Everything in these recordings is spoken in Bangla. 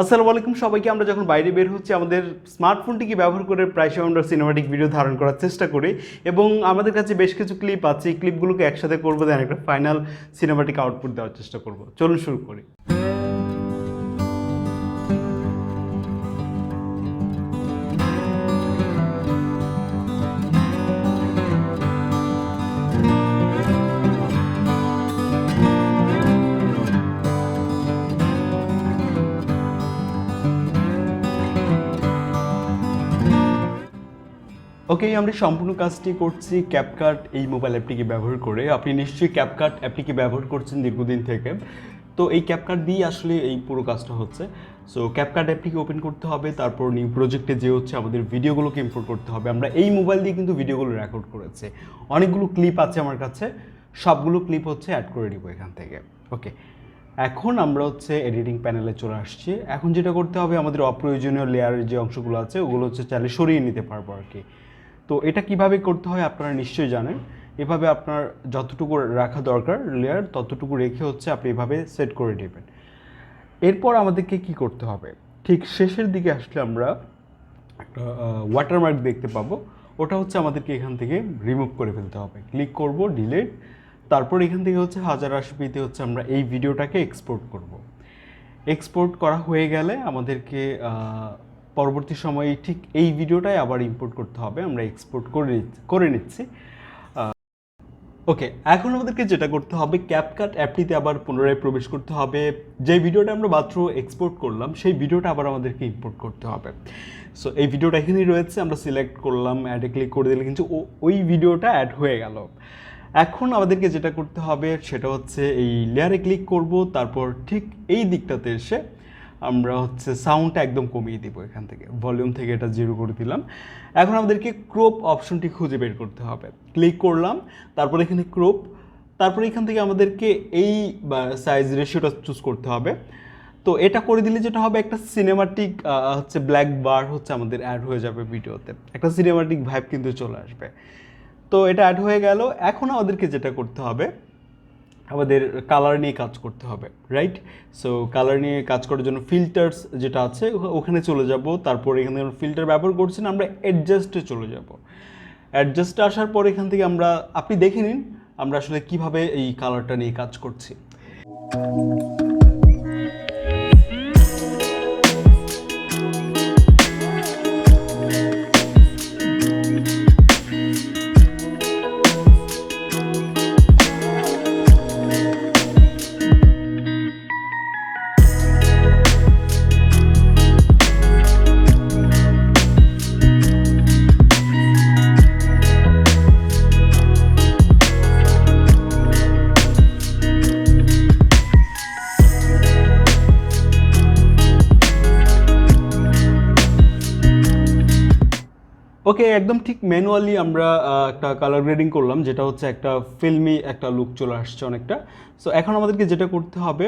আসসালামু আলাইকুম সবাইকে। আমরা যখন বাইরে বের হচ্ছি আমাদের স্মার্টফোনটিকে ব্যবহার করে প্রায় সময় আমরা সিনেমাটিক ভিডিও ধারণ করার চেষ্টা করি এবং আমাদের কাছে বেশ কিছু ক্লিপ আছে। এই ক্লিপগুলোকে একসাথে করবো, দেন একটা ফাইনাল সিনেমাটিক আউটপুট দেওয়ার চেষ্টা করব। চলুন শুরু করি। ওকে, আমরা সম্পূর্ণ কাজটি করছি ক্যাপকাট এই মোবাইল অ্যাপটিকে ব্যবহার করে। আপনি নিশ্চয়ই ক্যাপকাট অ্যাপটিকে ব্যবহার করছেন দীর্ঘদিন থেকে। তো এই ক্যাপকাট দিয়ে আসলে এই পুরো কাজটা হচ্ছে। সো ক্যাপকাট অ্যাপটিকে ওপেন করতে হবে, তারপর নিউ প্রজেক্টে যে হচ্ছে আমাদের ভিডিওগুলোকে ইম্পোর্ট করতে হবে। আমরা এই মোবাইল দিয়ে কিন্তু ভিডিওগুলো রেকর্ড করেছি, অনেকগুলো ক্লিপ আছে আমার কাছে, সবগুলো ক্লিপ হচ্ছে অ্যাড করে দিব এখান থেকে। ওকে, এখন আমরা হচ্ছে এডিটিং প্যানেলে চলে আসছি। এখন যেটা করতে হবে, আমাদের অপ্রয়োজনীয় লেয়ারের যে অংশগুলো আছে ওগুলো হচ্ছে চাইলে সরিয়ে নিতে পারবো আর কি। তো এটা কিভাবে করতে হয় আপনারা নিশ্চয়ই জানেন। এভাবে আপনার যতটুকু রাখা দরকার লেয়ার ততটুকু রেখে হচ্ছে আপনি এভাবে সেট করে নেবেন। এরপর আমাদেরকে কি করতে হবে, ঠিক শেষের দিকে আসলে আমরা একটা ওয়াটারমার্ক দেখতে পাবো। ওটা হচ্ছে আমাদেরকে এখান থেকে রিমুভ করে ফেলতে হবে। ক্লিক করব, ডিলিট, তারপর এখান থেকে হচ্ছে 1080p হচ্ছে আমরা এই ভিডিওটাকে এক্সপোর্ট করব। এক্সপোর্ট করা হয়ে গেলে আমাদেরকে পরবর্তী সময়ে ঠিক এই ভিডিওটাই আবার ইম্পোর্ট করতে হবে। আমরা এক্সপোর্ট করে নিচ্ছি। ওকে, এখন আমাদেরকে যেটা করতে হবে, ক্যাপকাট অ্যাপটিতে আবার পুনরায় প্রবেশ করতে হবে। যে ভিডিওটা আমরা মাত্র এক্সপোর্ট করলাম সেই ভিডিওটা আবার আমাদেরকে ইম্পোর্ট করতে হবে। সো এই ভিডিওটা এখানেই রয়েছে, আমরা সিলেক্ট করলাম, অ্যাডে ক্লিক করে দিলে কিন্তু ওই ভিডিওটা অ্যাড হয়ে গেল। এখন আমাদেরকে যেটা করতে হবে সেটা হচ্ছে এই লেয়ারে ক্লিক করব, তারপর ঠিক এই দিকটাতে এসে আমরা হচ্ছে সাউন্ডটা একদম কমিয়ে দিব। এখান থেকে ভলিউম থেকে এটা 0 করে দিলাম। এখন আমাদেরকে ক্রপ অপশনটি খুঁজে বের করতে হবে। ক্লিক করলাম, তারপর এখানে ক্রপ, তারপর এখান থেকে আমাদেরকে এই সাইজ রেশিওটা চুজ করতে হবে। তো এটা করে দিলে যেটা হবে, একটা সিনেমাটিক হচ্ছে ব্ল্যাক বার হচ্ছে আমাদের অ্যাড হয়ে যাবে ভিডিওতে, একটা সিনেমাটিক ভাইব কিন্তু চলে আসবে। তো এটা অ্যাড হয়ে গেল। এখন আমাদেরকে যেটা করতে হবে, আমাদের কালার নিয়ে কাজ করতে হবে, রাইট? সো কালার নিয়ে কাজ করার জন্য ফিল্টার্স যেটা আছে ওখানে চলে যাব। তারপর এখানে ফিল্টার ব্যবহার করছি না, আমরা অ্যাডজাস্টে চলে যাব। অ্যাডজাস্টে আসার পর এখান থেকে আপনি দেখে নিন আমরা আসলে কিভাবে এই কালারটা নিয়ে কাজ করছি। ওকে, একদম ঠিক ম্যানুয়ালি আমরা একটা কালার গ্রেডিং করলাম, যেটা হচ্ছে একটা ফিল্মি একটা লুক চলে আসছে অনেকটা। সো এখন আমাদেরকে যেটা করতে হবে,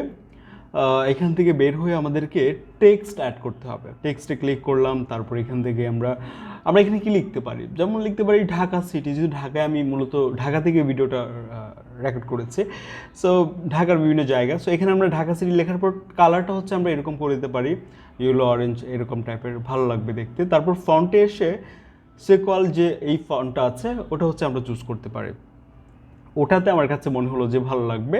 এখান থেকে বের হয়ে আমাদেরকে টেক্সট অ্যাড করতে হবে। টেক্সটে ক্লিক করলাম, তারপর এখান থেকে আমরা এখানে কি লিখতে পারি, যেমন লিখতে পারি ঢাকা সিটি, যেহেতু ঢাকায় আমি মূলত ঢাকা থেকে ভিডিওটা রেকর্ড করেছি। সো ঢাকার বিভিন্ন জায়গা। সো এখানে আমরা ঢাকা সিটি লেখার পর কালারটা হচ্ছে আমরা এরকম করে দিতে পারি, ইয়েলো অরেঞ্জ এরকম টাইপের, ভালো লাগবে দেখতে। তারপর ফন্টে এসে সেকোয়াল যে এই ফন্টটা আছে ওটা হচ্ছে আমরা চুজ করতে পারি। ওটাতে আমার কাছে মনে হলো যে ভালো লাগবে,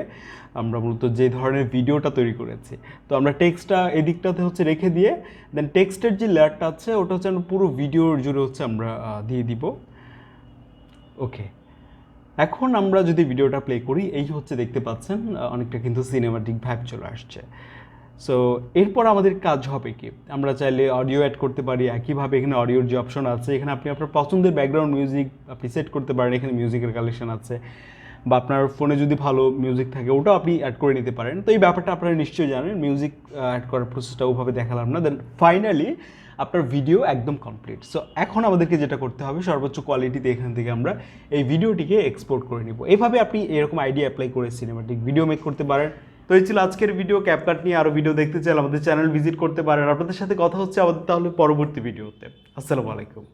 আমরা মূলত যে ধরনের ভিডিওটা তৈরি করেছি। তো আমরা টেক্সটটা এদিকটাতে হচ্ছে রেখে দিয়ে দেন টেক্সটের যে লেয়ারটা আছে ওটা হচ্ছে আমরা পুরো ভিডিওর জুড়ে হচ্ছে আমরা দিয়ে দিব। ওকে, এখন আমরা যদি ভিডিওটা প্লে করি, এই হচ্ছে দেখতে পাচ্ছেন অনেকটা কিন্তু সিনেমাটিক ভাইব চলে আসছে। সো এরপর আমাদের কাজ হবে কি, আমরা চাইলে অডিও অ্যাড করতে পারি। একইভাবে এখানে অডিওর যে অপশন আছে, এখানে আপনি আপনার পছন্দের ব্যাকগ্রাউন্ড মিউজিক আপনি সেট করতে পারেন। এখানে মিউজিকের কালেকশন আছে, বা আপনার ফোনে যদি ভালো মিউজিক থাকে ওটাও আপনি অ্যাড করে নিতে পারেন। তো এই ব্যাপারটা আপনারা নিশ্চয়ই জানেন, মিউজিক অ্যাড করার প্রসেসটা ওভাবে দেখালাম না। দেন ফাইনালি আপনার ভিডিও একদম কমপ্লিট। সো এখন আমাদেরকে যেটা করতে হবে, সর্বোচ্চ কোয়ালিটিতে এখান থেকে আমরা এই ভিডিওটিকে এক্সপোর্ট করে নিব। এভাবে আপনি এরকম আইডিয়া অ্যাপ্লাই করে সিনেমাটিক ভিডিও মেক করতে পারেন। তো এই ছিল আজকের ভিডিও। ক্যাপকাট নিয়ে আরও ভিডিও দেখতে চাইলে আমাদের চ্যানেল ভিজিট করতে পারেন। আপনাদের সাথে কথা হচ্ছে আমাদের তাহলে পরবর্তী ভিডিওতে। আসসালামু আলাইকুম।